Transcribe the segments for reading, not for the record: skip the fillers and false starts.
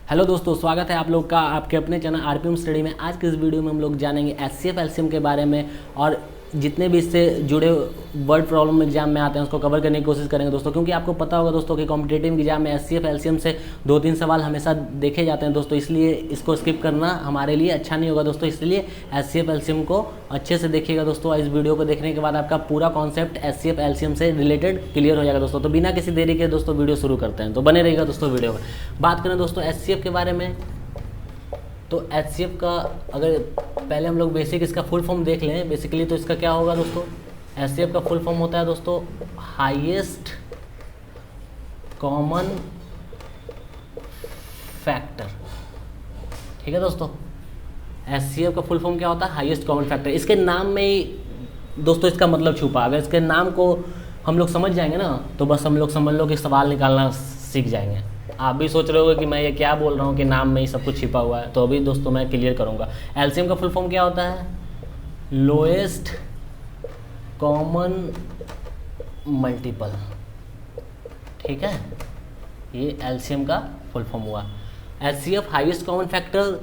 Hello दोस्तों, स्वागत है आप लोग का आपके अपने चैनल आरपीएम स्टडी में। आज के इस वीडियो में हम लोग जानेंगे एचसीएफ एलसीएम के बारे में और जितने भी इससे जुड़े वर्ड प्रॉब्लम एग्जाम में आते हैं उसको कवर करने की कोशिश करेंगे दोस्तों। क्योंकि आपको पता होगा दोस्तों कि कॉम्पिटिटिव एग्जाम में एचसीएफ एलसीएम से 2-3 सवाल हमेशा देखे जाते हैं दोस्तों, इसलिए इसको स्किप करना हमारे लिए अच्छा नहीं होगा दोस्तों। इसलिए एचसीएफ एलसीएम को अच्छे से देखिएगा दोस्तों। इस वीडियो को देखने के बाद आपका पूरा कॉन्सेप्ट एचसीएफ एलसीएम से रिलेटेड क्लियर हो जाएगा दोस्तों। तो बिना किसी देरी के दोस्तों वीडियो शुरू करते हैं, तो बने रहेगा दोस्तों वीडियो में। बात करें दोस्तों एचसीएफ के बारे में, तो एचसीएफ का अगर पहले हम लोग बेसिक इसका फुल फॉर्म देख लें बेसिकली, तो इसका क्या होगा दोस्तों। एचसीएफ का फुल फॉर्म होता है दोस्तों हाईएस्ट कॉमन फैक्टर। ठीक है दोस्तों, एचसीएफ का फुल फॉर्म क्या होता है, हाईएस्ट कॉमन फैक्टर। इसके नाम में ही दोस्तों इसका मतलब छुपा। अगर इसके नाम को हम लोग समझ जाएंगे ना, तो बस हम लोग समझ लो कि सवाल निकालना सीख जाएंगे। आप भी सोच रहे होगे कि मैं ये क्या बोल रहा हूँ कि नाम में ही सब कुछ छिपा हुआ है, तो अभी दोस्तों मैं क्लियर करूँगा। एलसीएम का फुल फॉर्म क्या होता है, लोएस्ट कॉमन मल्टीपल। ठीक है, ये एलसीएम का फुल फॉर्म हुआ। HCF highest common factor,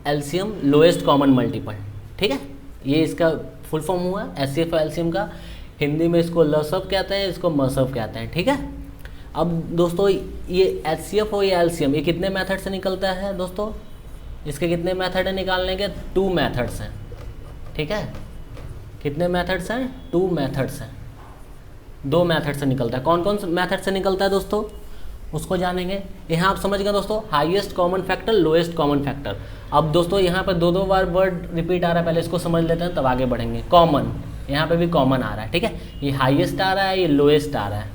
LCM lowest common multiple. ठीक है, ये इसका फुल फॉर्म हुआ एचसीएफ एलसीएम का। हिंदी में इसको लसब कहते हैं, इसको मसब कहते हैं। ठीक है, अब दोस्तों ये एचसीएफ हो या एलसीएम, ये कितने मेथड से निकलता है दोस्तों। इसके कितने मेथड है निकालने के, 2 मेथड्स हैं। ठीक है, कितने मेथड्स हैं, 2 मेथड्स हैं। 2 मेथड से निकलता है। कौन कौन से मेथड से निकलता है दोस्तों, उसको जानेंगे। यहाँ आप समझ गए दोस्तों, highest common factor, lowest common factor. अब दोस्तों यहाँ पर 2-2 बार वर्ड रिपीट आ रहा है, पहले इसको समझ लेते हैं तब आगे बढ़ेंगे। कॉमन, यहाँ पे भी कॉमन आ रहा है। ठीक है, ये हाईएस्ट आ रहा है, ये लोएस्ट आ रहा है।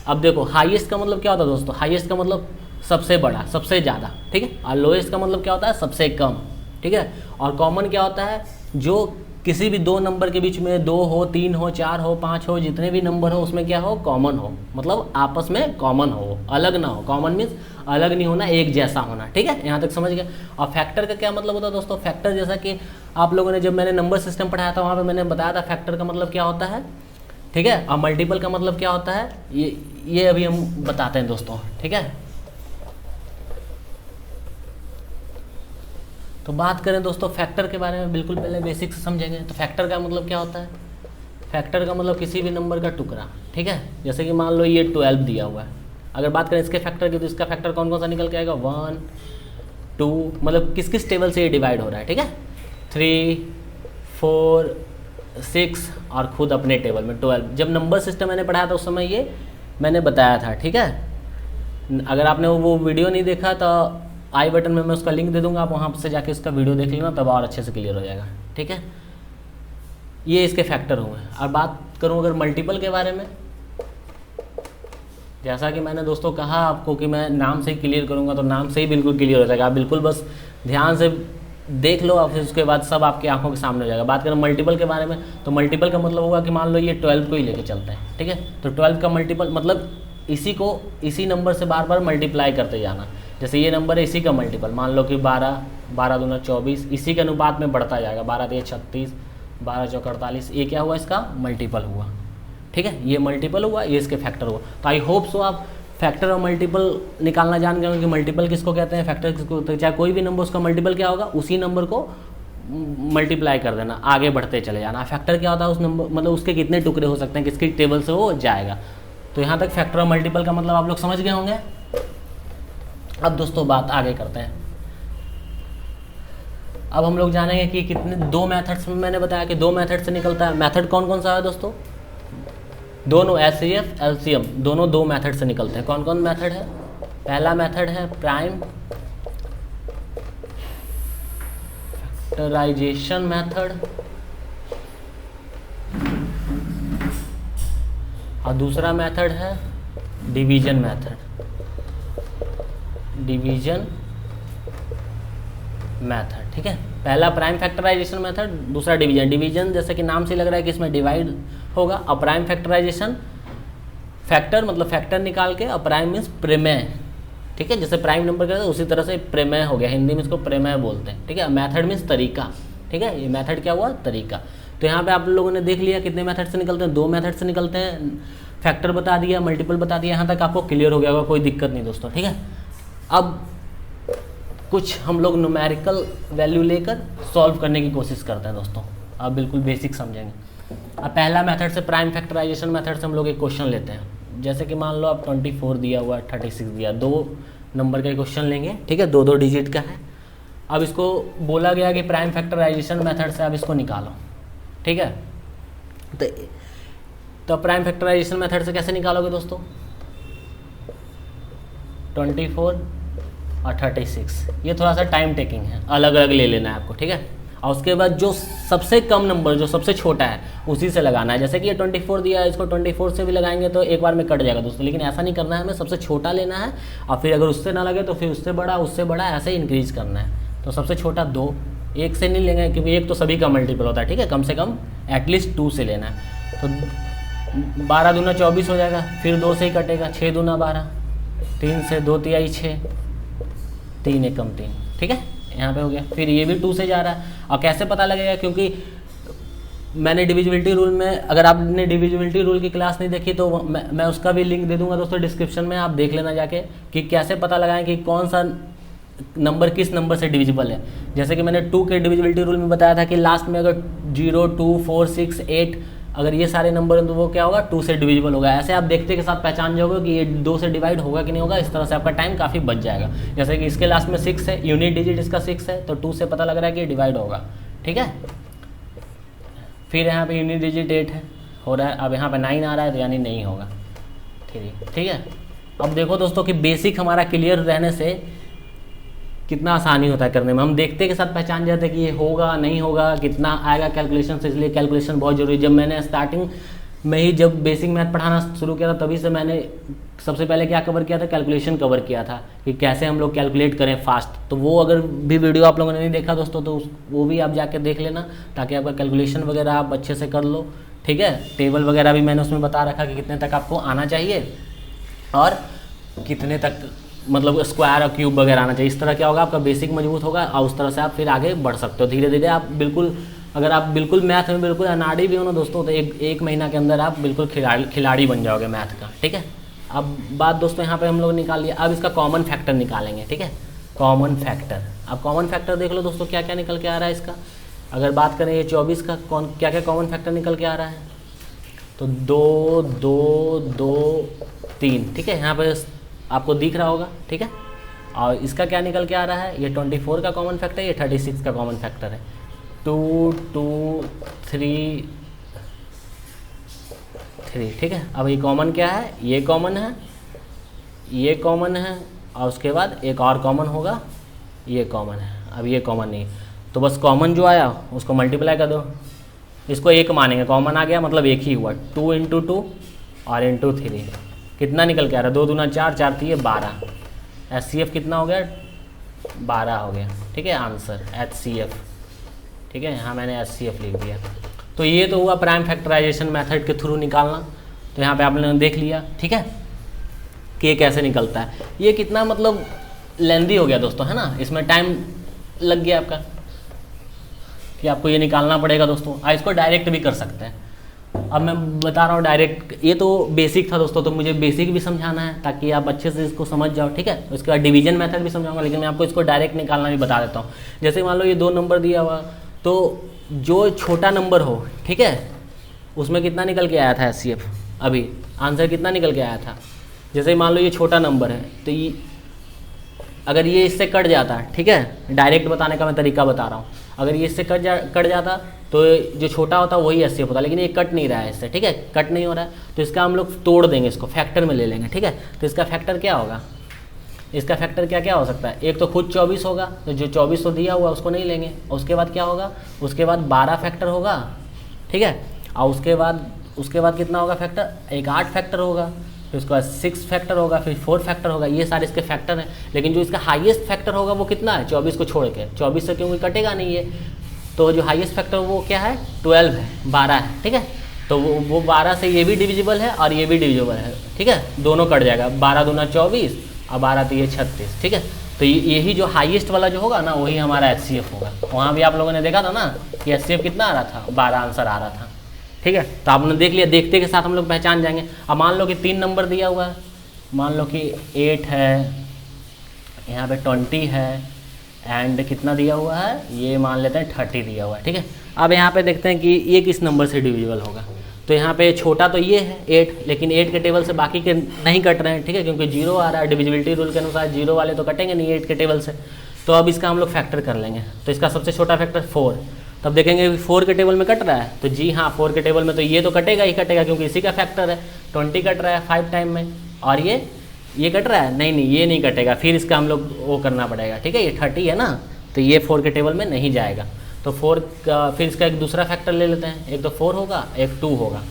अब देखो हाईएस्ट का मतलब क्या होता है दोस्तों, हाईएस्ट का मतलब सबसे बड़ा, सबसे ज़्यादा। ठीक है, और लोएस्ट का मतलब क्या होता है, सबसे कम। ठीक है, और कॉमन क्या होता है, जो किसी भी 2 नंबर के बीच में 2 हो, 3 हो, 4 हो, 5 हो, जितने भी नंबर हो उसमें क्या हो, कॉमन हो। मतलब आपस में कॉमन हो, अलग ना हो। कॉमन मीन्स अलग नहीं होना, एक जैसा होना। ठीक है, यहाँ तक समझ गए। और फैक्टर का क्या मतलब होता है दोस्तों, फैक्टर जैसा कि आप लोगों ने जब मैंने नंबर सिस्टम पढ़ाया था वहाँ पर मैंने बताया था फैक्टर का मतलब क्या होता है। ठीक है, और मल्टीपल का मतलब क्या होता है, ये अभी हम बताते हैं दोस्तों। ठीक है, तो बात करें दोस्तों फैक्टर के बारे में, बिल्कुल पहले बेसिक से समझेंगे। तो फैक्टर का मतलब क्या होता है, फैक्टर का मतलब किसी भी नंबर का टुकड़ा। ठीक है, जैसे कि मान लो ये 12 दिया हुआ है। अगर बात करें इसके फैक्टर की, तो इसका फैक्टर कौन कौन सा निकल के आएगा, 1, 2, मतलब किस किस टेबल से ये डिवाइड हो रहा है। ठीक है, 3, 4, 6 और खुद अपने टेबल में 12। जब नंबर सिस्टम मैंने पढ़ाया था उस समय ये मैंने बताया था। ठीक है, अगर आपने वो वीडियो नहीं देखा तो आई बटन में मैं उसका लिंक दे दूंगा, आप वहाँ से जाके उसका वीडियो देख लेना, तब और अच्छे से क्लियर हो जाएगा। ठीक है, ये इसके फैक्टर हुए। और बात करूँ अगर मल्टीपल के बारे में, जैसा कि मैंने दोस्तों कहा आपको कि मैं नाम से ही क्लियर करूँगा, तो नाम से ही बिल्कुल क्लियर हो जाएगा। आप बिल्कुल बस ध्यान से देख लो और फिर उसके बाद सब आपकी आंखों के सामने हो जाएगा। बात करें मल्टीपल के बारे में, तो मल्टीपल का मतलब होगा कि मान लो ये 12 को ही लेके चलते हैं। ठीक है, तो 12 का मल्टीपल मतलब इसी नंबर से बार बार मल्टीप्लाई करते जाना। जैसे ये नंबर है, इसी का मल्टीपल मान लो कि 12, 12 दूना 24, इसी के अनुपात में बढ़ता जाएगा। 12 3 36, 12 4 48, ये क्या हुआ, इसका मल्टीपल हुआ। ठीक है, ये मल्टीपल हुआ, ये इसके फैक्टर हुआ। तो आई होप सो आप फैक्टर और मल्टीपल निकालना जान गए कि मल्टीपल किसको कहते हैं, फैक्टर किसको। तो चाहे कोई भी नंबर उसका मल्टीपल क्या होगा, उसी नंबर को मल्टीप्लाई कर देना, आगे बढ़ते चले जाना। फैक्टर क्या होता है, उस नंबर मतलब उसके कितने टुकड़े हो सकते हैं, किसकी टेबल से वो जाएगा। तो यहाँ तक फैक्टर और मल्टीपल का मतलब आप लोग समझ गए होंगे। अब दोस्तों बात आगे करते हैं। अब हम लोग जानेंगे कि कितने 2 मेथड्स में मैंने बताया कि 2 मेथड से निकलता है। मेथड कौन कौन सा है दोस्तों, दोनों एचसीएफ एलसीएम दोनों 2 मेथड से निकलते हैं। कौन कौन मेथड है, पहला मेथड है प्राइम फैक्टराइजेशन मेथड और दूसरा मेथड है डिवीजन मेथड। डिवीजन मेथड, ठीक है, पहला प्राइम फैक्टराइजेशन मेथड, दूसरा डिवीजन। डिवीजन जैसे कि नाम से लग रहा है कि इसमें डिवाइड होगा। और प्राइम फैक्टराइजेशन, फैक्टर मतलब फैक्टर निकाल के, और प्राइम मीन्स प्रमेय। ठीक है, जैसे प्राइम नंबर करते हैं उसी तरह से प्रमेय हो गया, हिंदी में इसको प्रमेय बोलते हैं। ठीक है, मेथड मीन्स तरीका। ठीक है, ये मेथड क्या हुआ, तरीका। तो यहाँ पे आप लोगों ने देख लिया कितने मेथड से निकलते हैं, 2 मेथड से निकलते हैं। फैक्टर बता दिया, मल्टीपल बता दिया, यहाँ तक आपको क्लियर हो गया होगा, कोई दिक्कत नहीं दोस्तों। ठीक है, अब कुछ हम लोग न्यूमेरिकल वैल्यू लेकर सॉल्व करने की कोशिश करते हैं दोस्तों। आप बिल्कुल बेसिक समझेंगे। अब पहला मेथड से प्राइम फैक्टराइजेशन मेथड से हम लोग एक क्वेश्चन लेते हैं। जैसे कि मान लो आप 24 दिया हुआ, 36 दिया, 2 नंबर का क्वेश्चन लेंगे, ठीक है, 2 डिजिट का है। अब इसको बोला गया कि प्राइम फैक्टराइजेशन मेथड से आप इसको निकालो, ठीक है। तो प्राइम फैक्टराइजेशन मेथड से कैसे निकालोगे दोस्तों? 24 और 36, ये थोड़ा सा टाइम टेकिंग है, अलग अलग ले लेना है आपको, ठीक है। और उसके बाद जो सबसे कम नंबर, जो सबसे छोटा है, उसी से लगाना है। जैसे कि ये 24 दिया है, इसको 24 से भी लगाएंगे तो एक बार में कट जाएगा दोस्तों, लेकिन ऐसा नहीं करना है, हमें सबसे छोटा लेना है और फिर अगर उससे ना लगे तो फिर उससे बड़ा, ऐसे ही इंक्रीज करना है। तो सबसे छोटा 2, 1 से नहीं लेंगे क्योंकि 1 तो सभी का मल्टीपल होता है, ठीक है। कम से कम एटलीस्ट 2 से लेना है। तो 12 दूना 24 हो जाएगा, फिर 2 से ही कटेगा, 6 दूना 12, 3 से 2 तिहाई 6, 3 एकम 3, ठीक है, यहाँ पे हो गया। फिर ये भी 2 से जा रहा है। और कैसे पता लगेगा? क्योंकि मैंने डिविजिबिलिटी रूल में, अगर आपने डिविजिबिलिटी रूल की क्लास नहीं देखी तो मैं उसका भी लिंक दे दूंगा दोस्तों डिस्क्रिप्शन में, आप देख लेना जाके कि कैसे पता लगाएं कि कौन सा नंबर किस नंबर से डिविजिबल है। जैसे कि मैंने 2 के डिविजिबिलिटी रूल में बताया था कि लास्ट में अगर 0, 2, 4, 6, 8 अगर ये सारे नंबर हैं तो वो क्या होगा? 2 से डिविजिबल होगा। ऐसे आप देखते के साथ पहचान जाओगे कि ये 2 से डिवाइड होगा कि नहीं होगा। इस तरह से आपका टाइम काफ़ी बच जाएगा। जैसे कि इसके लास्ट में 6 है, यूनिट डिजिट इसका 6 है, तो 2 से पता लग रहा है कि ये डिवाइड होगा, ठीक है। फिर यहाँ पे यूनिट डिजिट 8 है, हो रहा है। अब यहाँ पे 9 आ रहा है तो यानी नहीं होगा, ठीक है। अब देखो दोस्तों कि बेसिक हमारा क्लियर रहने से कितना आसानी होता है करने में। हम देखते के साथ पहचान जाते हैं कि ये होगा नहीं होगा, कितना आएगा कैलकुलेशन से, इसलिए कैलकुलेशन बहुत जरूरी है। जब मैंने स्टार्टिंग में ही जब बेसिक मैथ पढ़ाना शुरू किया था तभी से मैंने सबसे पहले क्या कवर किया था? कैलकुलेशन कवर किया था कि कैसे हम लोग कैलकुलेट करें फास्ट। तो वो अगर भी वीडियो आप लोगों ने नहीं देखा दोस्तों तो वो भी आप जाके देख लेना, ताकि आपका कैलकुलेशन वगैरह आप अच्छे से कर लो, ठीक है। टेबल वगैरह भी मैंने उसमें बता रखा कि कितने तक आपको आना चाहिए और कितने तक मतलब स्क्वायर और क्यूब वगैरह आना चाहिए। इस तरह क्या होगा? आपका बेसिक मजबूत होगा और उस तरह से आप फिर आगे बढ़ सकते हो धीरे धीरे। आप बिल्कुल, अगर आप बिल्कुल मैथ में बिल्कुल अनाड़ी भी हो ना दोस्तों, तो एक महीना के अंदर आप बिल्कुल खिलाड़ी बन जाओगे मैथ का, ठीक है। अब बात दोस्तों यहाँ पे हम लोग निकाल लिया। अब इसका कॉमन फैक्टर निकालेंगे, ठीक है। कॉमन फैक्टर, अब कॉमन फैक्टर देख लो दोस्तों क्या क्या निकल के आ रहा है इसका। अगर बात करें ये 24 का क्या क्या कॉमन फैक्टर निकल के आ रहा है, तो 2, 2, 2, 3, ठीक है। यहाँ पे आपको दिख रहा होगा, ठीक है। और इसका क्या निकल के आ रहा है? ये 24 का कॉमन फैक्टर है, ये 36 का कॉमन फैक्टर है। 2, 2, 3, 3, ठीक है। अब ये कॉमन क्या है? ये कॉमन है, ये कॉमन है और उसके बाद एक और कॉमन होगा, ये कॉमन है। अब ये कॉमन नहीं, तो बस कॉमन जो आया उसको मल्टीप्लाई कर दो, इसको 1 मानेंगे, कॉमन आ गया मतलब एक ही हुआ। 2 × 2 और × 3 कितना निकल के आ रहा है? 2 दूना 4, 4 3 12। HCF कितना हो गया? 12 हो गया, ठीक है। आंसर HCF, ठीक है। यहाँ मैंने HCF लिख दिया। तो ये तो हुआ प्राइम फैक्टराइजेशन मेथड के थ्रू निकालना। तो यहाँ पे आपने देख लिया, ठीक है, कि ये कैसे निकलता है। ये कितना मतलब लेंदी हो गया दोस्तों, है ना। इसमें टाइम लग गया आपका कि आपको ये निकालना पड़ेगा दोस्तों। इसको डायरेक्ट भी कर सकते हैं। अब मैं बता रहा हूँ डायरेक्ट, ये तो बेसिक था दोस्तों, तो मुझे बेसिक भी समझाना है ताकि आप अच्छे से इसको समझ जाओ, ठीक है। उसके बाद डिवीजन मेथड भी समझाऊंगा, लेकिन मैं आपको इसको डायरेक्ट निकालना भी बता देता हूँ। जैसे मान लो ये 2 नंबर दिया हुआ, तो जो छोटा नंबर हो, ठीक है, उसमें कितना निकल के आया था HCF? अभी आंसर कितना निकल के आया था? जैसे मान लो ये छोटा नंबर है, तो ये अगर ये इससे कट जाता, ठीक है, डायरेक्ट बताने का मैं तरीका बता रहा हूँ। अगर ये इससे कट जाता तो जो छोटा होता वही HCF होता, लेकिन ये कट नहीं रहा है इससे, ठीक है, कट नहीं हो रहा है, तो इसका हम लोग तोड़ देंगे, इसको फैक्टर में ले लेंगे, ठीक है। तो इसका फैक्टर क्या होगा? इसका फैक्टर क्या क्या हो सकता है? एक तो खुद 24 होगा, तो जो 24 तो दिया हुआ उसको नहीं लेंगे। और उसके बाद क्या होगा? उसके बाद 12 फैक्टर होगा, ठीक है। और उसके बाद कितना होगा फैक्टर? एक 8 फैक्टर होगा, फिर उसके बाद 6 फैक्टर होगा, फिर 4 फैक्टर होगा। ये सारे इसके फैक्टर हैं, लेकिन जो इसका हाईएस्ट फैक्टर होगा वो कितना है? 24 को छोड़ के। 24 से क्योंकि कटेगा नहीं ये, तो जो हाईएस्ट फैक्टर वो क्या है? 12 है, 12 है, ठीक है। तो वो 12 से ये भी डिविजिबल है और ये भी डिविजिबल है, ठीक है, दोनों कट जाएगा। 12 दूना 24 और 12 3 36, ठीक है। तो यही जो हाईएस्ट वाला जो होगा ना, वही हमारा HCF होगा। वहाँ भी आप लोगों ने देखा था ना कि HCF कितना आ रहा था? 12 आंसर आ रहा था, ठीक है। तो आपने देख लिया, देखते के साथ हम लोग पहचान जाएंगे। अब मान लो कि 3 नंबर दिया हुआ है, मान लो कि 8 है, यहाँ पे 20 है, एंड कितना दिया हुआ है, ये मान लेते हैं 30 दिया हुआ है, ठीक है। अब यहाँ पे देखते हैं कि ये किस नंबर से डिविजिबल होगा। तो यहाँ पे छोटा तो ये है 8, लेकिन 8 के टेबल से बाकी के नहीं कट रहे हैं, ठीक है, क्योंकि 0 आ रहा है। डिविजिबिलिटी रूल के अनुसार 0 वाले तो कटेंगे नहीं 8 के टेबल से। तो अब इसका हम लोग फैक्टर कर लेंगे। तो इसका सबसे छोटा फैक्टर 4, तब देखेंगे 4 के टेबल में कट रहा है, तो जी हाँ 4 के टेबल में तो ये तो कटेगा ही कटेगा, क्योंकि इसी का फैक्टर है। 20 कट रहा है 5 टाइम में, और ये कट रहा है, नहीं ये नहीं कटेगा, फिर इसका हम लोग वो करना पड़ेगा, ठीक है। ये 30 है ना, तो ये 4 के टेबल में नहीं जाएगा। तो 4 का फिर इसका एक दूसरा फैक्टर ले लेते हैं, एक तो 4 होगा, एक 2 होगा,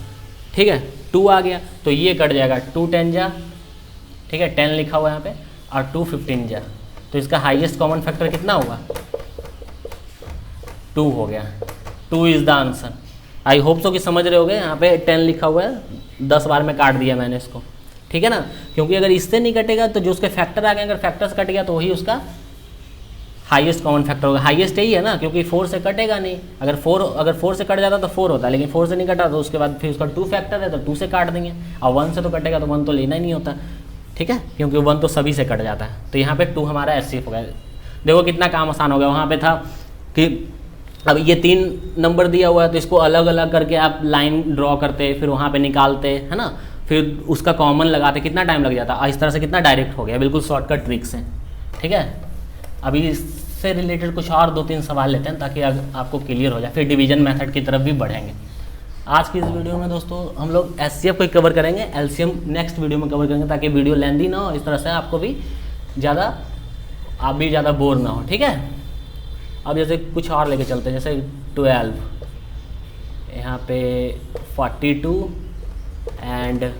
ठीक है। 2 आ गया तो ये कट जाएगा, 2 10 जा, ठीक है, 10 लिखा हुआ है यहाँ पे, और 2 15 जा। तो इसका हाईएस्ट कॉमन फैक्टर कितना होगा, 2 हो गया। 2 is the answer. I hope so कि समझ रहे होगे। यहाँ पे 10 लिखा हुआ है, 10 बार में काट दिया मैंने इसको, ठीक है ना, क्योंकि अगर इससे नहीं कटेगा तो जो उसके फैक्टर आ गए, अगर फैक्टर से कट गया तो वही उसका हाईएस्ट कॉमन फैक्टर होगा। हाईएस्ट यही है ना, क्योंकि 4 से कटेगा नहीं। अगर 4 से कट जाता तो 4 होता, लेकिन 4 से नहीं कटा तो उसके बाद फिर उसका 2 फैक्टर है तो 2 से काट देंगे, और 1 से तो कटेगा तो 1 तो लेना ही नहीं होता, ठीक है, क्योंकि 1 तो सभी से कट जाता है। तो यहाँ पे 2 हमारा एचसीएफ हो गया। देखो कितना काम आसान हो गया। वहाँ पे था कि अब ये 3 नंबर दिया हुआ है, तो इसको अलग अलग करके आप लाइन ड्रॉ करते, फिर वहाँ पे निकालते, है ना, फिर उसका कॉमन लगाते, कितना टाइम लग जाता। इस तरह से कितना डायरेक्ट हो गया, बिल्कुल शॉर्टकट ट्रिक से, ठीक है। अभी इससे रिलेटेड कुछ और 2-3 सवाल लेते हैं ताकि आपको क्लियर हो जाए, फिर डिवीजन मेथड की तरफ भी बढ़ेंगे। आज की इस वीडियो में दोस्तों हम लोग एचसीएफ को कवर करेंगे, एलसीएम नेक्स्ट वीडियो में कवर करेंगे, ताकि वीडियो लेंदी ना हो, इस तरह से आपको भी आप भी ज़्यादा बोर ना हो, ठीक है। अब जैसे कुछ और लेके चलते हैं, जैसे 12, यहाँ पे 42 एंड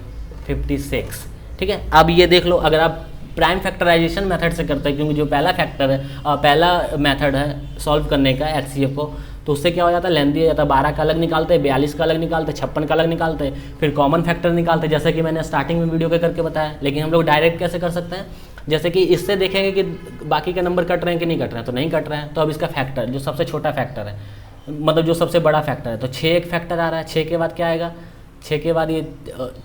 56, ठीक है। अब ये देख लो, अगर आप प्राइम फैक्टराइजेशन मेथड से करते हैं, क्योंकि जो पहला फैक्टर है पहला मेथड है सॉल्व करने का एचसीएफ को, तो उससे क्या हो जाता है, लेंदी हो जाता है। 12 का अलग निकालते हैं, 42 का अलग निकालते हैं, 56 का अलग निकालते हैं, फिर कॉमन फैक्टर निकालते हैं, जैसे कि मैंने स्टार्टिंग में वीडियो के करके बताया। लेकिन हम लोग डायरेक्ट कैसे कर सकते हैं, जैसे कि इससे देखेंगे कि बाकी के नंबर कट रहे हैं कि नहीं कट रहे हैं, तो नहीं कट रहे हैं, तो अब इसका फैक्टर जो सबसे छोटा फैक्टर है, मतलब जो सबसे बड़ा फैक्टर है, तो 6 एक फैक्टर आ रहा है। 6 के बाद क्या आएगा, 6 के बाद ये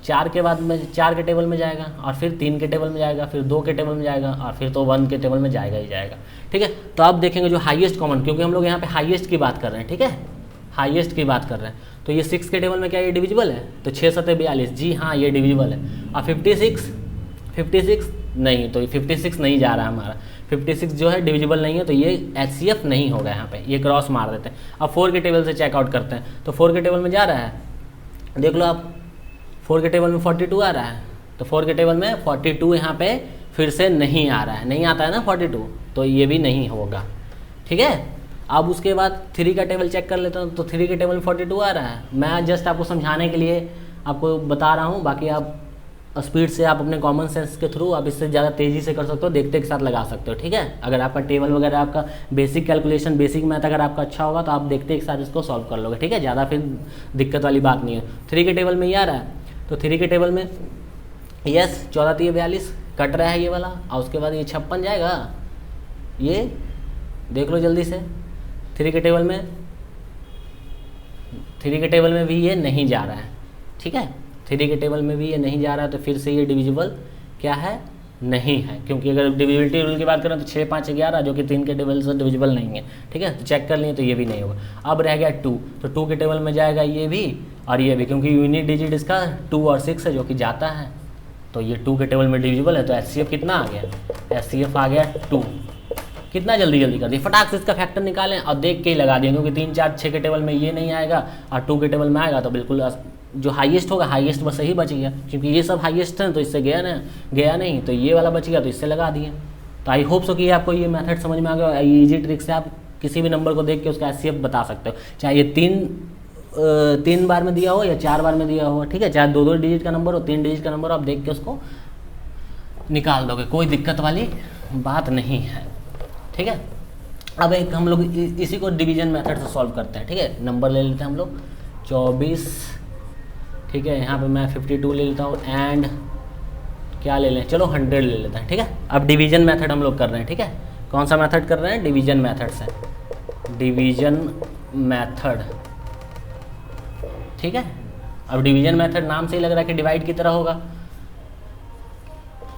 4 के बाद में 4 के टेबल में जाएगा, और फिर 3 के टेबल में जाएगा, फिर 2 के टेबल में जाएगा, और फिर तो 1 के टेबल में जाएगा ही जाएगा, ठीक है। तो अब देखेंगे जो हाईएस्ट कॉमन, क्योंकि हम लोग यहाँ पे हाईएस्ट की बात कर रहे हैं, ठीक है, हाईएस्ट की बात कर रहे हैं। तो ये 6 के टेबल में क्या ये डिविजिबल है, तो 6 7 42, जी हाँ ये डिविजिबल है। और 56 नहीं, तो 56 नहीं जा रहा है हमारा, 56 जो है डिविजिबल नहीं है, तो ये एचसीएफ नहीं होगा। यहाँ पे ये क्रॉस मार देते हैं। अब 4 के टेबल से चेकआउट करते हैं, तो 4 के टेबल में जा रहा है, देख लो आप 4 के टेबल में 42 आ रहा है, तो 4 के टेबल में 42 यहाँ पे फिर से नहीं आ रहा है, नहीं आता है ना 42, तो ये भी नहीं होगा, ठीक है। अब उसके बाद 3 का टेबल चेक कर लेता हूँ, तो 3 के टेबल में 42 आ रहा है। मैं जस्ट आपको समझाने के लिए आपको बता रहा हूँ, बाकी आप स्पीड से आप अपने कॉमन सेंस के थ्रू आप इससे ज़्यादा तेज़ी से कर सकते हो, देखते के साथ लगा सकते हो, ठीक है। अगर आपका टेबल वगैरह आपका बेसिक कैलकुलेशन बेसिक मैथ अगर आपका अच्छा होगा तो आप देखते के साथ इसको सॉल्व कर लोगे, ठीक है, ज़्यादा फिर दिक्कत वाली बात नहीं है। 3 के टेबल में ये आ रहा है, तो 3 के टेबल में यस 14 3 42 कट रहा है ये वाला, और उसके बाद ये 56 जाएगा, ये देख लो जल्दी से। 3 के टेबल में भी ये नहीं जा रहा है, ठीक है, 3 के टेबल में भी ये नहीं जा रहा है, तो फिर से ये डिविजिबल क्या है, नहीं है। क्योंकि अगर डिविजिबिलिटी रूल की बात करें तो 6 5 11 जो कि 3 के टेबल से डिविजिबल नहीं है, ठीक है, तो चेक कर लिए, तो ये भी नहीं होगा। अब रह गया 2, तो 2 के टेबल में जाएगा ये भी और ये भी, क्योंकि यूनिट डिजिट इसका 2 और 6 है जो कि जाता है, तो ये 2 के टेबल में डिविजिबल है। तो एचसीएफ कितना आ गया, एचसीएफ आ गया 2। कितना जल्दी कर दिया, फटाक से इसका फैक्टर निकालें और देख के ही लगा दिया, क्योंकि 3 4 6 के टेबल में ये नहीं आएगा और 2 के टेबल में आएगा, तो बिल्कुल जो हाईएस्ट होगा हाईएस्ट बस यही बच गया, क्योंकि ये सब हाईएस्ट है तो इससे गया नहीं, तो ये वाला बच गया तो इससे लगा दिए। तो आई होप सो कि आपको ये मेथड समझ में आ गया। इजी ट्रिक से आप किसी भी नंबर को देख के उसका एचसीएफ बता सकते हो, चाहे ये 3 बार में दिया हो या 4 बार में दिया हो, ठीक है, चाहे 2 डिजिट का नंबर हो 3 डिजिट का नंबर हो, आप देख के उसको निकाल दोगे, कोई दिक्कत वाली बात नहीं है, ठीक है। अब एक हम लोग इसी को डिवीजन मेथड से सॉल्व करते हैं, ठीक है। नंबर ले लेते हैं हम लोग 24, ठीक है, यहाँ पे मैं 52 ले लेता हूँ, एंड क्या ले लें, चलो 100 ले लेते हैं, ठीक है। अब डिवीजन मेथड हम लोग कर रहे हैं, ठीक है। कौन सा मेथड कर रहे हैं, डिवीजन मेथड से, डिवीजन मेथड, ठीक है। अब डिवीजन मेथड नाम से ही लग रहा है कि डिवाइड की तरह होगा,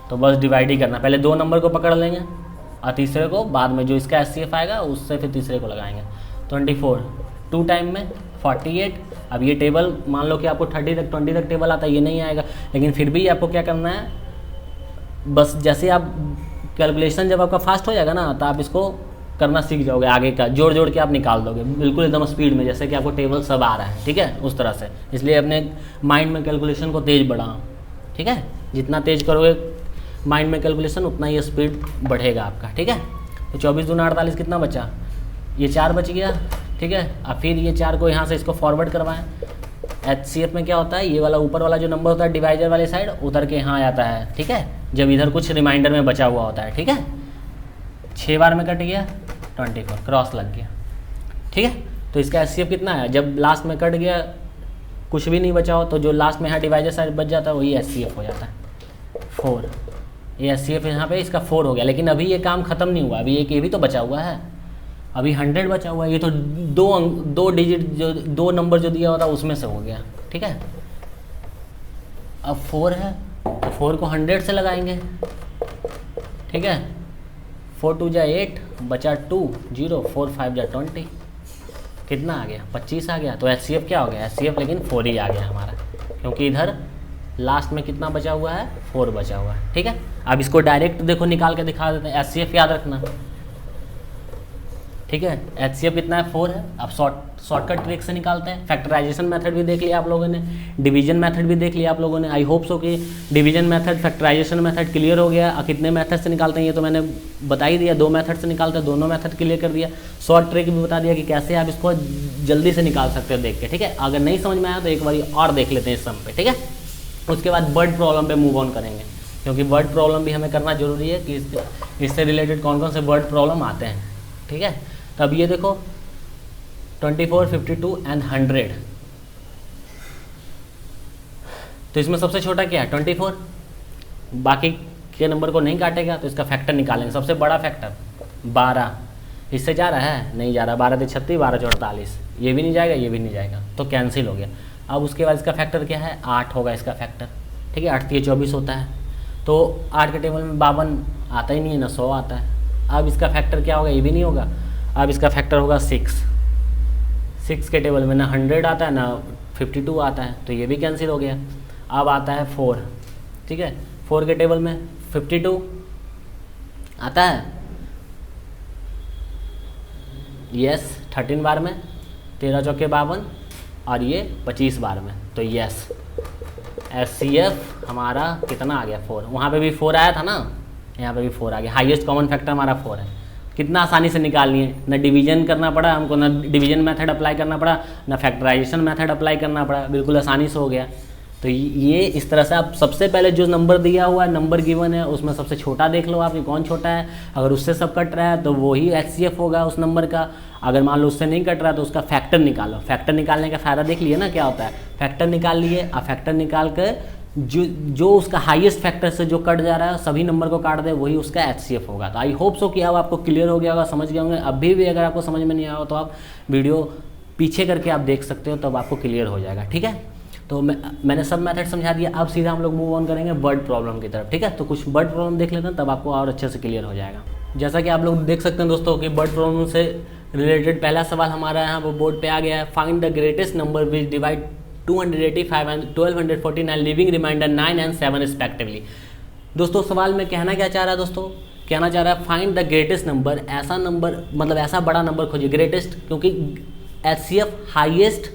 तो बस डिवाइड ही करना। पहले 2 नंबर को पकड़ लेंगे, और तीसरे को बाद में, जो इसका HCF आएगा उससे फिर तीसरे को लगाएंगे। 24 2 टाइम में 48। अब ये टेबल मान लो कि आपको 30 तक 20 तक टेबल आता है, ये नहीं आएगा, लेकिन फिर भी आपको क्या करना है, बस जैसे आप कैलकुलेशन जब आपका फास्ट हो जाएगा ना, तो आप इसको करना सीख जाओगे, आगे का जोड़ जोड़ के आप निकाल दोगे बिल्कुल एकदम स्पीड में, जैसे कि आपको टेबल सब आ रहा है, ठीक है, उस तरह से। इसलिए अपने माइंड में कैलकुलेशन को तेज़ बढ़ाओ, ठीक है, जितना तेज़ करोगे माइंड में कैलकुलेशन उतना ही स्पीड बढ़ेगा आपका, ठीक है। तो 24 दूना 48 कितना बचा, ये 4 बच गया, ठीक है। अब फिर ये 4 को यहाँ से इसको फॉरवर्ड करवाएं। HCF में क्या होता है, ये वाला ऊपर वाला जो नंबर होता है डिवाइजर वाली साइड उधर के यहाँ आता है, ठीक है, जब इधर कुछ रिमाइंडर में बचा हुआ होता है, ठीक है। 6 बार में कट गया 24, क्रॉस लग गया, ठीक है। तो इसका HCF कितना है, जब लास्ट में कट गया कुछ भी नहीं बचा हो, तो जो लास्ट में यहाँ डिवाइजर साइड बच जाता है वही HCF हो जाता है 4। ये HCF यहाँ पे इसका 4 हो गया, लेकिन अभी ये काम ख़त्म नहीं हुआ, अभी एक ये भी तो बचा हुआ है, अभी 100 बचा हुआ है, ये तो दो डिजिट जो 2 नंबर जो दिया होता है उसमें से हो गया, ठीक है। अब 4 है तो 4 को 100 से लगाएंगे, ठीक है। 4 2 जा 8, बचा 2 0, 4 5 जा 20, कितना आ गया 25 आ गया। तो HCF क्या हो गया, HCF लेकिन 4 ही आ गया हमारा, क्योंकि इधर लास्ट में कितना बचा हुआ है, 4 बचा हुआ है, ठीक है। अब इसको डायरेक्ट देखो निकाल के दिखा देते हैं, HCF याद रखना, ठीक है। HCF कितना है, 4 है। अब शॉर्टकट ट्रिक से निकालते हैं। फैक्टराइजेशन मेथड भी देख लिया आप लोगों ने, डिवीजन मेथड भी देख लिया आप लोगों ने। आई होप सो कि division method factorisation method clear हो गया। कितने मेथड से निकालते हैं ये तो मैंने बता ही दिया, 2 मेथड से निकालते हैं, दोनों मेथड क्लियर कर दिया। शॉर्ट ट्रिक भी बता दिया कि कैसे आप इसको जल्दी से निकाल सकते हो देख के, ठीक है। अगर नहीं समझ में आया तो एक बार और देख लेते हैं इस सम पे, ठीक है। उसके बाद वर्ड प्रॉब्लम पे मूव ऑन करेंगे, क्योंकि वर्ड प्रॉब्लम भी हमें करना जरूरी है कि इससे रिलेटेड कौन कौन से वर्ड प्रॉब्लम आते हैं, ठीक है। तब ये देखो 24, 52 एंड 100, तो इसमें सबसे छोटा क्या है 24, बाकी के नंबर को नहीं काटेगा तो इसका फैक्टर निकालेंगे। सबसे बड़ा फैक्टर 12, इससे जा रहा है नहीं जा रहा, 12 से 36, 12 से 48, ये भी नहीं जाएगा ये भी नहीं जाएगा, तो कैंसिल हो गया। अब उसके बाद इसका फैक्टर क्या है, 8 होगा इसका फैक्टर, ठीक है। 8 3 24 होता है, तो 8 के टेबल में 52 आता ही नहीं है ना, 100 आता है। अब इसका फैक्टर क्या होगा, ये भी नहीं होगा। अब इसका फैक्टर होगा 6 के टेबल में ना 100 आता है ना 52 आता है, तो ये भी कैंसिल हो गया। अब आता है 4, ठीक है। 4 के टेबल में 52 आता है, यस 13 बार में, 13 चौके 52 और ये 25 बार में, तो यस HCF हमारा कितना आ गया 4। वहाँ पे भी 4 आया था ना, यहाँ पे भी 4 आ गया। हाईएस्ट कॉमन फैक्टर हमारा 4 है। कितना आसानी से निकालनी है, ना डिवीजन करना पड़ा हमको, ना डिवीजन मेथड अप्लाई करना पड़ा, ना फैक्टराइजेशन मेथड अप्लाई करना पड़ा, बिल्कुल आसानी से हो गया। तो ये इस तरह से आप सबसे पहले जो नंबर दिया हुआ है, नंबर गिवन है, उसमें सबसे छोटा देख लो आप कि कौन छोटा है। अगर उससे सब कट रहा है तो वही HCF होगा उस नंबर का। अगर मान लो उससे नहीं कट रहा है तो उसका फैक्टर निकालो। फैक्टर निकालने का फ़ायदा देख लिए ना क्या होता है, फैक्टर निकाल लिए। अब फैक्टर निकाल कर जो उसका हाईएस्ट फैक्टर से जो कट जा रहा है सभी नंबर को काट दे, वही उसका HCF होगा। तो आई होप सो कि अब आपको क्लियर हो गया होगा, समझ गए होंगे। अभी भी अगर आपको समझ में नहीं आया हो तो आप वीडियो पीछे करके आप देख सकते हो, तब आपको क्लियर हो जाएगा, ठीक है। तो मैंने सब मेथड समझा दिया। अब सीधा हम लोग मूव ऑन करेंगे वर्ड प्रॉब्लम की तरफ, ठीक है। तो कुछ वर्ड प्रॉब्लम देख लेते हैं, तब आपको और अच्छे से क्लियर हो जाएगा। जैसा कि आप लोग देख सकते हैं दोस्तों कि वर्ड प्रॉब्लम से रिलेटेड पहला सवाल हमारा यहाँ वो बोर्ड पे आ गया है। Find the greatest number which divide 285 and 1249 leaving remainder 9 and 7 respectively. दोस्तों सवाल में कहना क्या चाह रहा है, दोस्तों कहना चाह रहा है फाइंड द ग्रेटेस्ट नंबर, ऐसा नंबर मतलब ऐसा बड़ा नंबर खोजिए। ग्रेटेस्ट क्योंकि HCF हाईएस्ट,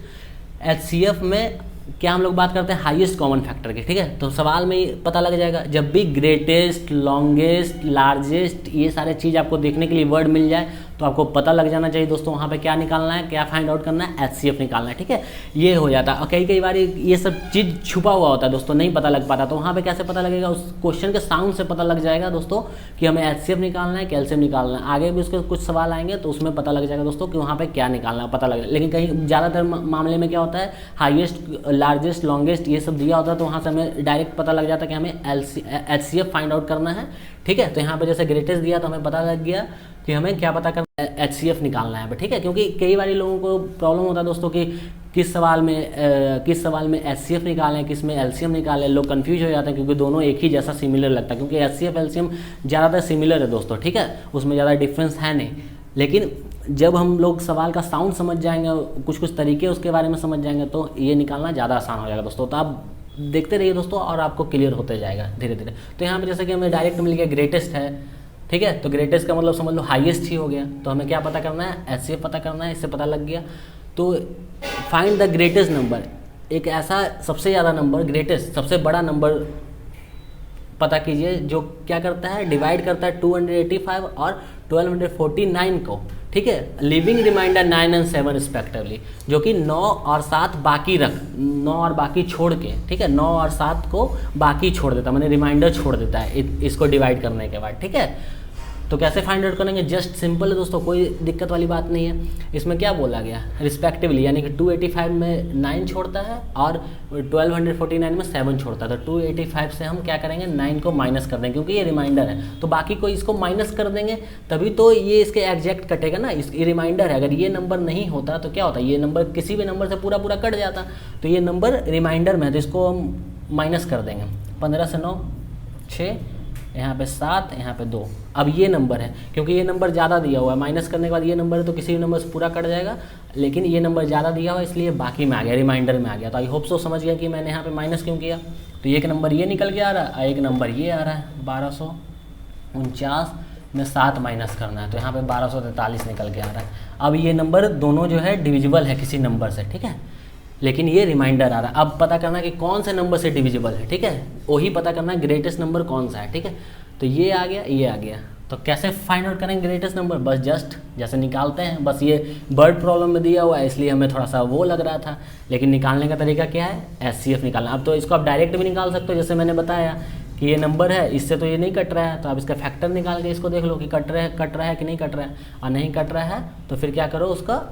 HCF में क्या हम लोग बात करते हैं हाईएस्ट कॉमन फैक्टर की, ठीक है। तो सवाल में पता लग जाएगा, जब भी ग्रेटेस्ट, लॉन्गेस्ट, लार्जेस्ट ये सारे चीज़ आपको देखने के लिए वर्ड मिल जाए तो आपको पता लग जाना चाहिए दोस्तों वहाँ पे क्या निकालना है, क्या फाइंड आउट करना है, HCF निकालना है, ठीक है। ये हो जाता है। और कई बार ये सब चीज़ छुपा हुआ होता है दोस्तों, नहीं पता लग पाता, तो वहाँ पे कैसे पता लगेगा, उस क्वेश्चन के साउंड से पता लग जाएगा दोस्तों कि हमें HCF निकालना है, कैल्शियम निकालना है। आगे भी उसके कुछ सवाल आएंगे तो उसमें पता लग जाएगा दोस्तों कि वहाँ पर क्या निकालना है, पता लग। लेकिन कहीं ज़्यादातर मामले में क्या होता है, हाईएस्ट लार्जेस्ट, लॉन्गेस्ट ये सब दिया होता है, तो वहाँ से हमें डायरेक्ट पता लग जाता है कि हमें HCF फाइंड आउट करना है। ठीक है, तो यहाँ पे जैसे ग्रेटेस्ट दिया तो हमें पता लग गया कि हमें क्या पता करना है, HCF निकालना है यहाँ पे। ठीक है, क्योंकि कई बार लोगों को प्रॉब्लम होता है दोस्तों कि किस सवाल में HCF निकालें, किस में LCM निकालें, लोग कंफ्यूज हो जाते हैं क्योंकि दोनों एक ही जैसा सिमिलर लगता है, क्योंकि HCF LCM ज़्यादातर सिमिलर है दोस्तों। ठीक है, उसमें ज़्यादा डिफरेंस है नहीं, लेकिन जब हम लोग सवाल का साउंड समझ जाएंगे, कुछ तरीके उसके बारे में समझ जाएंगे, तो ये निकालना ज़्यादा आसान हो जाएगा दोस्तों। तो आप देखते रहिए दोस्तों और आपको क्लियर होते जाएगा धीरे धीरे। तो यहाँ पे जैसे कि हमें डायरेक्ट मिल गया ग्रेटेस्ट है। ठीक है, तो ग्रेटेस्ट का मतलब समझ लो हाईएस्ट ही हो गया, तो हमें क्या पता करना है, HCF पता करना है, इससे पता लग गया। तो फाइंड द ग्रेटेस्ट नंबर, एक ऐसा सबसे ज़्यादा नंबर, ग्रेटेस्ट सबसे बड़ा नंबर पता कीजिए जो क्या करता है, डिवाइड करता है 285 और 1249 को। ठीक है, लिविंग रिमाइंडर 9 और 7 रिस्पेक्टिवली, जो कि 9 और 7 बाकी 9 और बाकी छोड़ के, ठीक है, 9 और 7 को बाकी छोड़ देता है, मैंने रिमाइंडर छोड़ देता है इसको डिवाइड करने के बाद। ठीक है, तो कैसे फाइंड आउट करेंगे, जस्ट सिंपल है दोस्तों, कोई दिक्कत वाली बात नहीं है। इसमें क्या बोला गया, रिस्पेक्टिवली, यानी कि 285 में 9 छोड़ता है और 1249 में 7 छोड़ता है। तो 285 से हम क्या करेंगे, 9 को माइनस कर देंगे, क्योंकि ये रिमाइंडर है, तो बाकी को इसको माइनस कर देंगे, तभी तो ये इसके एग्जैक्ट कटेगा ना। ये रिमाइंडर है, अगर ये नंबर नहीं होता तो क्या होता, ये नंबर किसी भी नंबर से पूरा कट जाता, तो ये नंबर रिमाइंडर में है, तो इसको हम माइनस कर देंगे। 15 से 9 6, यहाँ पे 7, यहाँ पे 2। अब ये नंबर है, क्योंकि ये नंबर ज़्यादा दिया हुआ है, माइनस करने के बाद ये नंबर है तो किसी भी नंबर से पूरा कट जाएगा, लेकिन ये नंबर ज़्यादा दिया हुआ है इसलिए बाकी में आ गया, रिमाइंडर में आ गया। तो आई होप सो समझ गया कि मैंने यहाँ पे माइनस क्यों किया। तो एक नंबर ये निकल के आ रहा है और एक नंबर ये आ रहा है, 1249 में 7 माइनस करना है, तो यहाँ पर 1243 निकल के आ रहा है। अब ये नंबर दोनों जो है डिविजिबल है किसी नंबर से, ठीक है, लेकिन ये रिमाइंडर आ रहा है। अब पता करना कि कौन से नंबर से डिविजिबल है, ठीक है, वही पता करना है ग्रेटेस्ट नंबर कौन सा है। ठीक है, तो ये आ गया, ये आ गया। तो कैसे फाइंड आउट करेंगे ग्रेटेस्ट नंबर, बस जस्ट जैसे निकालते हैं, बस ये वर्ड प्रॉब्लम में दिया हुआ है इसलिए हमें थोड़ा सा वो लग रहा था, लेकिन निकालने का तरीका क्या है, HCF निकालना। अब तो इसको आप डायरेक्ट भी निकाल सकते हो, जैसे मैंने बताया कि ये नंबर है, इससे तो ये नहीं कट रहा है, तो आप इसका फैक्टर निकाल के इसको देख लो कि कट रहा है कि नहीं कट रहा है, और नहीं कट रहा है तो फिर क्या करो, उसका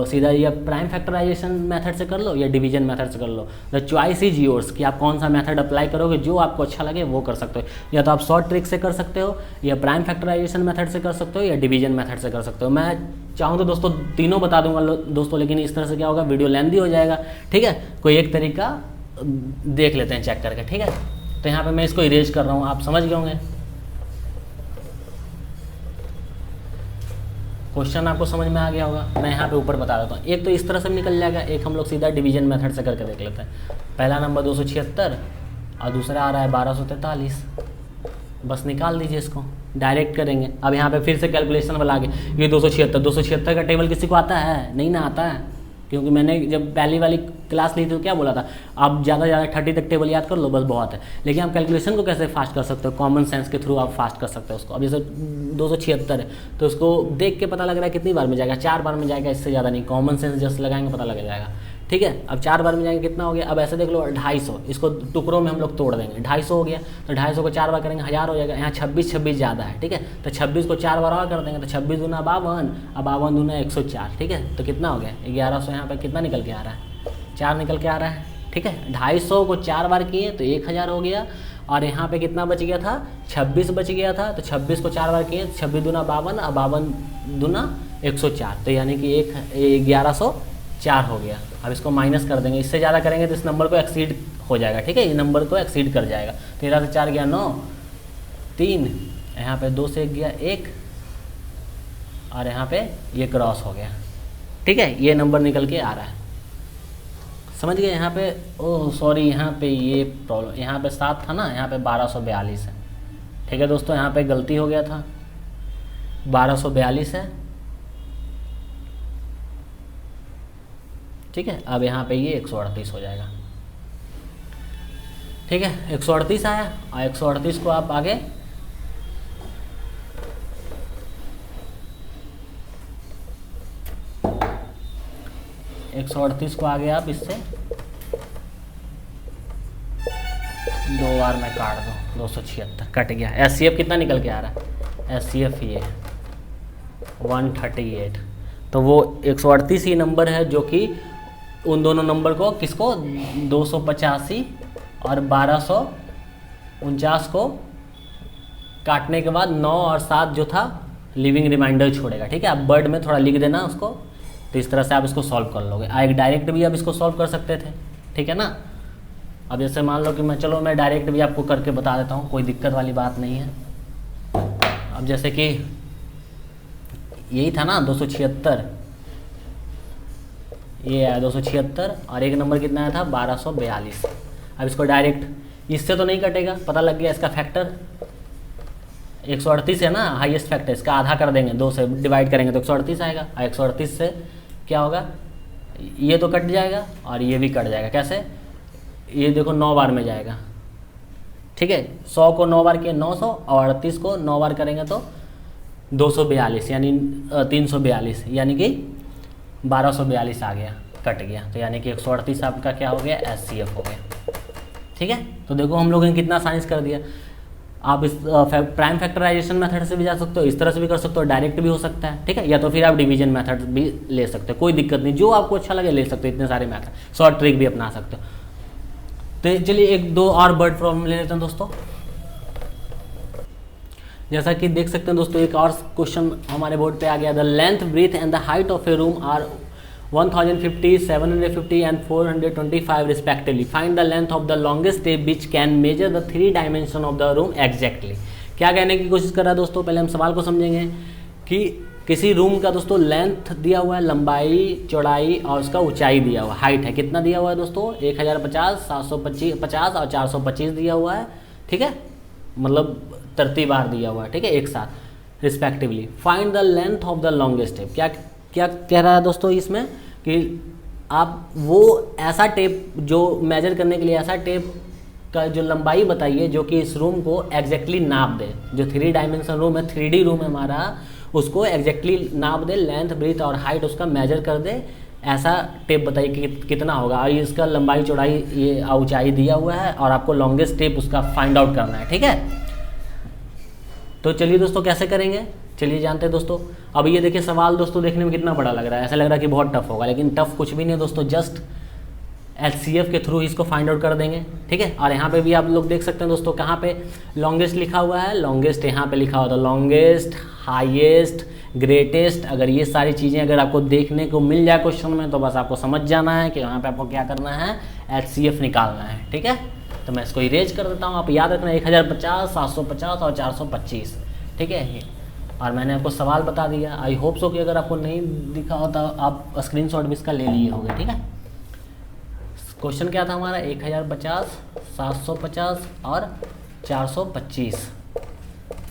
सीधा या प्राइम फैक्टराइजेशन मेथड से कर लो या डिवीजन मेथड से कर लो। द चॉइस इज योर्स, कि आप कौन सा मेथड अप्लाई करोगे, जो आपको अच्छा लगे वो कर सकते हो। या तो आप शॉर्ट ट्रिक से कर सकते हो, या प्राइम फैक्टराइजेशन मेथड से कर सकते हो, या डिवीजन मेथड से कर सकते हो। मैं चाहूँ तो दोस्तों तीनों बता दूंगा दोस्तों, लेकिन इस तरह से क्या होगा, वीडियो लेंथी हो जाएगा। ठीक है, कोई एक तरीका देख लेते हैं चेक करके। ठीक है, तो यहाँ पर मैं इसको इरेज कर रहा हूँ, आप समझ गए होंगे। क्वेश्चन आपको समझ में आ गया होगा। मैं यहाँ पे ऊपर बता देता हूँ, एक तो इस तरह से निकल जाएगा, एक हम लोग सीधा डिवीजन मेथड से करके देख लेते हैं। पहला नंबर 276 और दूसरा आ रहा है 1243, बस निकाल दीजिए, इसको डायरेक्ट करेंगे। अब यहाँ पे फिर से कैलकुलेशन वाला आ गया, ये 276 का टेबल किसी को आता है, नहीं ना आता है, क्योंकि मैंने जब पहली वाली क्लास ली थी तो क्या बोला था, आप ज़्यादा से ज़्यादा 30 तक टेबल याद कर लो, बस बहुत है। लेकिन आप कैलकुलेशन को कैसे फास्ट कर सकते हो, कॉमन सेंस के थ्रू आप फास्ट कर सकते हो उसको। अब जैसे 276 है तो उसको देख के पता लग रहा है कितनी बार में जाएगा, 4 बार में जाएगा, इससे ज़्यादा नहीं, कॉमन सेंस जस्ट लगाएंगे पता लग जाएगा। ठीक है, अब 4 बार में जाएंगे कितना हो गया, अब ऐसे देख लो 250, इसको टुकड़ों में हम लोग तोड़ देंगे, 250 हो गया, तो 250 को 4 बार करेंगे 1000 हो जाएगा। यहाँ 26 ज़्यादा है, ठीक है, तो 26 को 4 बार और कर देंगे, तो 26 दूना 52, अब 52 दूना 104, ठीक है, तो कितना हो गया 1100। यहाँ पे कितना निकल के आ रहा है, 4 निकल के आ रहा है। ठीक है, 250 को 4 बार किए तो 1000 हो गया, और यहाँ पे कितना बच गया था, 26 बच गया था, तो 26 को 4 बार किए, 26 दूना 52, अब 52 दूना 104, तो यानी कि 1104 हो गया। अब इसको माइनस कर देंगे, इससे ज़्यादा करेंगे तो इस नंबर को एक्सीड हो जाएगा। ठीक है, ये नंबर को एक्सीड कर जाएगा। 13 से 4 गया 9, 3, यहाँ पे 2 से 1 गया 1, और यहाँ पे ये क्रॉस हो गया। ठीक है, ये नंबर निकल के आ रहा है, समझ गए। यहाँ पे ओह सॉरी, यहाँ पे ये प्रॉब्लम, यहाँ पे 7 था ना, यहाँ पे 1242 है। ठीक है दोस्तों, यहाँ पे गलती हो गया था, 1242 है। ठीक है, अब यहाँ पे ये 138 हो जाएगा। ठीक है, 138 आया, और 138 को आप आगे आप इससे 2 बार में काट दो, 276 कट गया। HCF कितना निकल के आ रहा है, HCF ये 138, तो वो 138 ही नंबर है जो कि उन दोनों नंबर को किसको 285 और 1249 को काटने के बाद 9 और 7 जो था लिविंग रिमाइंडर छोड़ेगा। ठीक है, आप वर्ड में थोड़ा लिख देना उसको, तो इस तरह से आप इसको सॉल्व कर लोगे। एक डायरेक्ट भी आप इसको सॉल्व कर सकते थे। ठीक है ना। अब जैसे मान लो कि मैं डायरेक्ट भी आपको करके बता देता हूँ, कोई दिक्कत वाली बात नहीं है। अब जैसे कि यही था ना 276, ये आया 276 और एक नंबर कितना आया था 1242। अब इसको डायरेक्ट इससे तो नहीं कटेगा, पता लग गया इसका फैक्टर 138 है ना, हाईएस्ट फैक्टर, इसका आधा कर देंगे, 2 से डिवाइड करेंगे तो 138 आएगा। और 138 से क्या होगा, ये तो कट जाएगा और ये भी कट जाएगा। कैसे, ये देखो 9 बार में जाएगा। ठीक है, 100 को 9 बार किए 900 और 38 को 9 बार करेंगे तो 242 यानी 342 यानी कि 1242 आ गया, कट गया। तो यानी कि 138 आपका क्या हो गया, HCF हो गया। ठीक है, तो देखो हम लोगों ने कितना आसानी से कर दिया। आप इस प्राइम फैक्टराइजेशन मेथड से भी जा सकते हो, इस तरह से भी कर सकते हो, डायरेक्ट भी हो सकता है। ठीक है, या तो फिर आप डिवीजन मेथड भी ले सकते हो, कोई दिक्कत नहीं, जो आपको अच्छा लगे ले सकते हो। इतने सारे मेथड, शॉर्ट ट्रिक भी अपना सकते हो। तो चलिए 1-2 और वर्ड प्रॉब्लम ले लेते हैं दोस्तों। जैसा कि देख सकते हैं दोस्तों, एक और क्वेश्चन हमारे बोर्ड पे आ गया। The length, breadth and the height of a room are 1050, 750 and 425 respectively. Find the length of the longest tape which can measure the 3 dimension of the room exactly. क्या कहने की कोशिश कर रहा है दोस्तों, पहले हम सवाल को समझेंगे कि किसी रूम का दोस्तों लेंथ दिया हुआ है, लंबाई, चौड़ाई और उसका ऊंचाई दिया हुआ है, हाइट है, कितना दिया हुआ है दोस्तों 1050, 750 और 425 दिया हुआ है। ठीक है, मतलब तरतीबार दिया हुआ है। ठीक है, एक साथ respectively. Find the length of the longest tape. क्या क्या कह रहा है दोस्तों इसमें कि आप वो ऐसा टेप जो मेजर करने के लिए ऐसा टेप का जो लंबाई बताइए जो कि इस रूम को एग्जैक्टली नाप दे। जो 3 डायमेंशन रूम है, 3D रूम है हमारा, उसको एग्जैक्टली नाप दे, लेंथ, ब्रीथ और हाइट उसका मेजर कर दे। ऐसा टेप बताइए कि कितना होगा, और इसका लंबाई, चौड़ाई, ये ऊंचाई दिया हुआ है और आपको लॉन्गेस्ट टेप उसका फाइंड आउट करना है। ठीक है, तो चलिए दोस्तों कैसे करेंगे, चलिए जानते हैं दोस्तों। अब ये देखिए सवाल दोस्तों देखने में कितना बड़ा लग रहा है, ऐसा लग रहा है कि बहुत टफ होगा, लेकिन टफ कुछ भी नहीं है दोस्तों, जस्ट HCF के थ्रू इसको फाइंड आउट कर देंगे। ठीक है, और यहाँ पे भी आप लोग देख सकते हैं दोस्तों, कहाँ पे लॉन्गेस्ट लिखा हुआ है, लॉन्गेस्ट यहाँ पे लिखा हुआ था, लॉन्गेस्ट, हाईएस्ट, ग्रेटेस्ट। अगर ये सारी चीज़ें अगर आपको देखने को मिल जाए क्वेश्चन में, तो बस आपको समझ जाना है कि यहाँ पे आपको क्या करना है, HCF निकालना है। ठीक है, तो मैं इसको इरेज कर देता हूँ। आप याद रखना 1050, 750 और 425। ठीक है, और मैंने आपको सवाल बता दिया। आई होप सो कि अगर आपको नहीं दिखा होता आप स्क्रीनशॉट भी इसका ले लिए होंगे। ठीक है, क्वेश्चन क्या था हमारा, 1050, 750 और 425।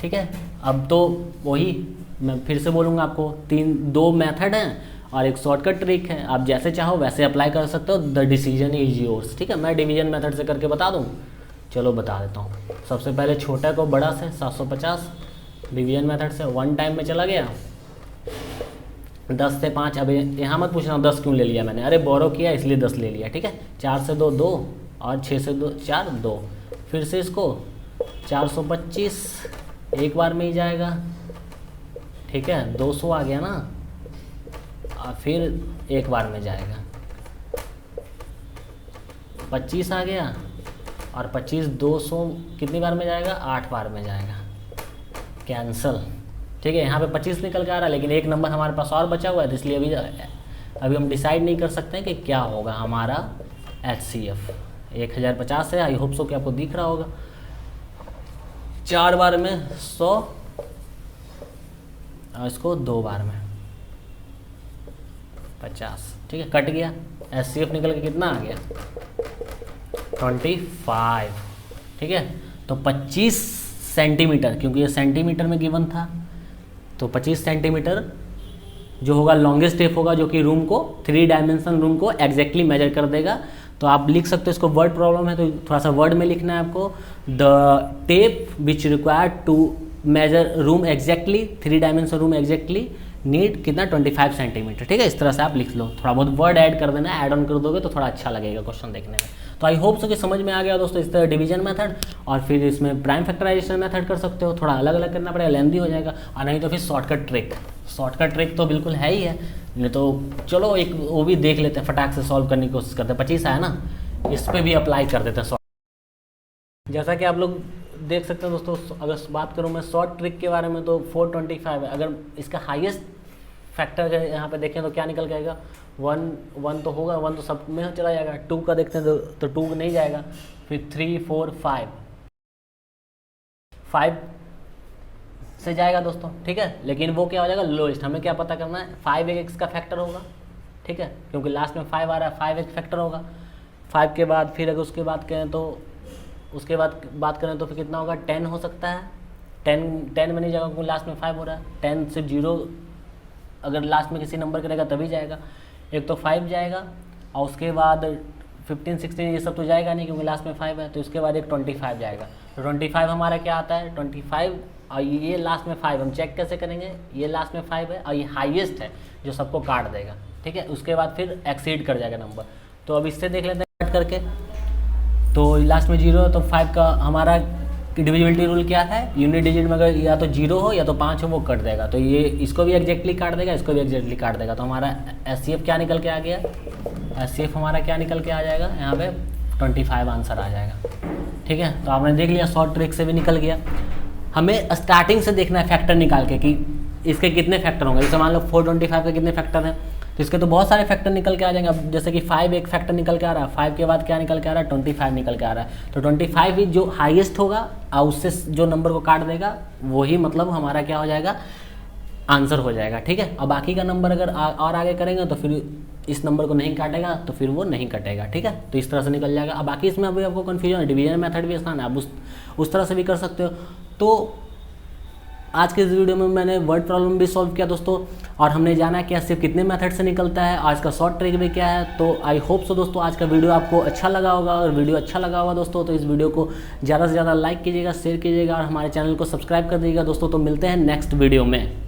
ठीक है, अब तो वही मैं फिर से बोलूँगा आपको, 2 मेथड हैं और एक शॉर्टकट ट्रिक है। आप जैसे चाहो वैसे अप्लाई कर सकते हो, द डिसीजन इज योर्स। ठीक है, मैं डिवीजन मेथड से करके बता दूँ, चलो बता देता हूँ। सबसे पहले छोटा को बड़ा से 750 डिवीजन मेथड से 1 टाइम में चला गया, 10 से 5। अब यहाँ मत पूछना 10 क्यों ले लिया मैंने, अरे बोरो किया इसलिए 10 ले लिया। ठीक है, 4 से 2 2 और 6 से 2 4 2। फिर से इसको 425 एक बार में ही जाएगा। ठीक है, 200 आ गया ना, और फिर एक बार में जाएगा, 25 आ गया, और 25 200 कितनी बार में जाएगा, 8 बार में जाएगा, कैंसल। ठीक है, यहाँ पे 25 निकल के आ रहा है, लेकिन एक नंबर हमारे पास और बचा हुआ है, तो इसलिए अभी हम डिसाइड नहीं कर सकते हैं कि क्या होगा हमारा HCF। 1050 है, आई होप सो कि आपको दिख रहा होगा। 4 बार में 100 और इसको 2 बार में 50। ठीक है, कट गया, HCF निकल के कितना आ गया 25। ठीक है, तो 25 सेंटीमीटर, क्योंकि ये सेंटीमीटर में गिवन था, तो 25 सेंटीमीटर जो होगा लॉन्गेस्ट टेप होगा, जो कि रूम को 3 डायमेंशन रूम को एग्जैक्टली मेजर कर देगा। तो आप लिख सकते हो, इसको वर्ड प्रॉब्लम है तो थोड़ा सा वर्ड में लिखना है आपको। The tape which required to measure room exactly, 3 dimension room exactly need कितना 25 सेंटीमीटर। ठीक है, इस तरह से आप लिख लो, थोड़ा बहुत वर्ड ऐड कर देना, ऐड ऑन कर दोगे तो थोड़ा अच्छा लगेगा क्वेश्चन देखने में। तो आई होप सो कि समझ में आ गया दोस्तों इस तरह डिवीजन मेथड, और फिर इसमें प्राइम फैक्टराइजेशन मेथड कर सकते हो, थोड़ा अलग अलग करना पड़ेगा, लेंदी हो जाएगा, और नहीं तो फिर शॉर्टकट ट्रिक तो बिल्कुल है ही है, नहीं तो चलो एक वो भी देख लेते हैं, फटाक से सॉल्व करने की कोशिश करते हैं। 25 आया ना, इस पर भी अप्लाई कर देते हैं। जैसा कि आप लोग देख सकते हैं दोस्तों, अगर बात करूं मैं शॉर्ट ट्रिक के बारे में तो 425 है। अगर इसका हाईएस्ट फैक्टर यहाँ पे देखें तो क्या निकल के आएगा, 1 तो होगा, 1 तो सब में चला जाएगा। 2 का देखते हैं तो 2 नहीं जाएगा, फिर 3 4 5 से जाएगा दोस्तों, ठीक है। लेकिन वो क्या हो जाएगा, लोएस्ट। हमें क्या पता करना है, 5 एक इसका फैक्टर होगा, ठीक है, क्योंकि लास्ट में 5 आ रहा है, 5 एक फैक्टर होगा। 5 के बाद फिर अगर उसके बाद करें तो बात करें तो फिर कितना होगा, 10 हो सकता है। 10 में नहीं जाएगा क्योंकि लास्ट में 5 हो रहा है। 10 से 0 अगर लास्ट में किसी नंबर करेगा तभी जाएगा। एक तो 5 जाएगा, और उसके बाद 15 16 ये सब तो जाएगा नहीं क्योंकि लास्ट में 5 है। तो उसके बाद एक 25 जाएगा। तो 25 हमारा क्या आता है, 25, और ये लास्ट में 5। हम चेक कैसे करेंगे, ये लास्ट में 5 है और ये हाईएस्ट है जो सबको काट देगा, ठीक है। उसके बाद फिर एक्सीड कर जाएगा नंबर। तो अब इससे देख लेते हैं कट करके, तो लास्ट में 0 है तो 5 का हमारा डिविजिबिलिटी रूल क्या है, यूनिट डिजिट में अगर या तो 0 हो या तो 5 हो वो कट देगा। तो ये इसको भी एग्जैक्टली काट देगा, इसको भी एग्जैक्टली काट देगा। तो हमारा एचसीएफ क्या निकल के आ गया, एचसीएफ हमारा क्या निकल के आ जाएगा, यहाँ पे 25 आंसर आ जाएगा, ठीक है। तो आपने देख लिया, शॉर्ट ट्रिक से भी निकल गया। हमें स्टार्टिंग से देखना है फैक्टर निकाल के कि इसके कितने फैक्टर होंगे। जैसे मान लो 425 के कितने फैक्टर हैं, तो इसके तो बहुत सारे फैक्टर निकल के आ जाएंगे। अब जैसे कि 5 एक फैक्टर निकल के आ रहा है, 5 के बाद क्या निकल के आ रहा है, 25 निकल के आ रहा है। तो 25 ही जो हाईएस्ट होगा और उससे जो नंबर को काट देगा वही मतलब हमारा क्या हो जाएगा, आंसर हो जाएगा, ठीक है। और बाकी का नंबर अगर और आगे करेंगे तो फिर इस नंबर को नहीं काटेगा तो फिर वो नहीं कटेगा, ठीक है। तो इस तरह से निकल जाएगा। अब बाकी इसमें अभी आपको कन्फ्यूजन है, डिवीजन मेथड भी आसान है, आप उस तरह से भी कर सकते हो। तो आज के इस वीडियो में मैंने वर्ड प्रॉब्लम भी सॉल्व किया दोस्तों, और हमने जाना कि सिर्फ कितने मेथड से निकलता है, आज का शॉर्ट ट्रिक भी क्या है। तो आई होप सो दोस्तों आज का वीडियो आपको अच्छा लगा होगा, और वीडियो अच्छा लगा होगा दोस्तों तो इस वीडियो को ज़्यादा से ज़्यादा लाइक कीजिएगा, शेयर कीजिएगा, और हमारे चैनल को सब्सक्राइब कर दीजिएगा दोस्तों। तो मिलते हैं नेक्स्ट वीडियो में।